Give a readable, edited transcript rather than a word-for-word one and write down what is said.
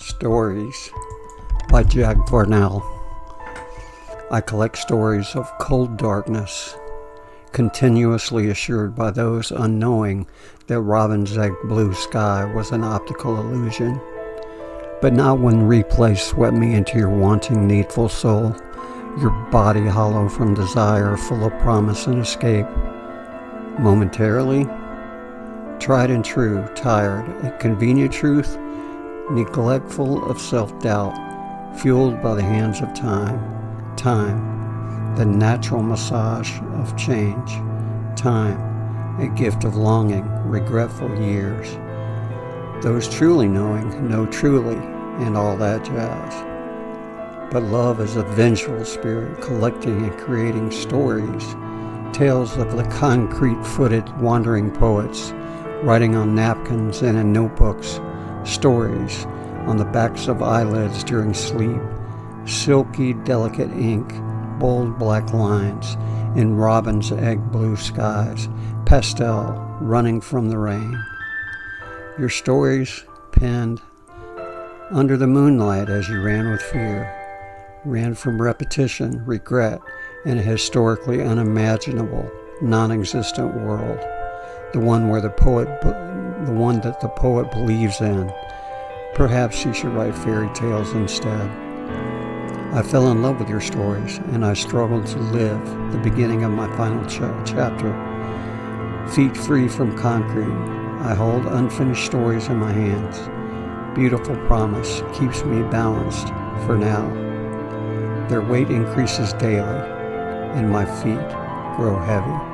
Stories by Jack Varnell. I collect stories of cold darkness, continuously assured by those unknowing that robin's egg blue sky was an optical illusion. But not when replay swept me into your wanting needful soul, your body hollow from desire, full of promise and escape. Momentarily, tried and true, tired, a convenient truth, neglectful of self-doubt, fueled by the hands of time, the natural massage of change, time, a gift of longing, regretful years. Those truly knowing know truly, and all that jazz. But love is a vengeful spirit, collecting and creating stories, tales of the concrete-footed wandering poets, writing on napkins and in notebooks, stories on the backs of eyelids during sleep, silky, delicate ink, bold black lines in robin's egg blue skies, pastel running from the rain. Your stories penned under the moonlight as you ran with fear, ran from repetition, regret, and a historically unimaginable, non-existent world, the one that the poet believes in. Perhaps you should write fairy tales instead. I fell in love with your stories, and I struggled to live the beginning of my final chapter. Feet free from concrete, I hold unfinished stories in my hands. Beautiful promise keeps me balanced for now. Their weight increases daily, and my feet grow heavy.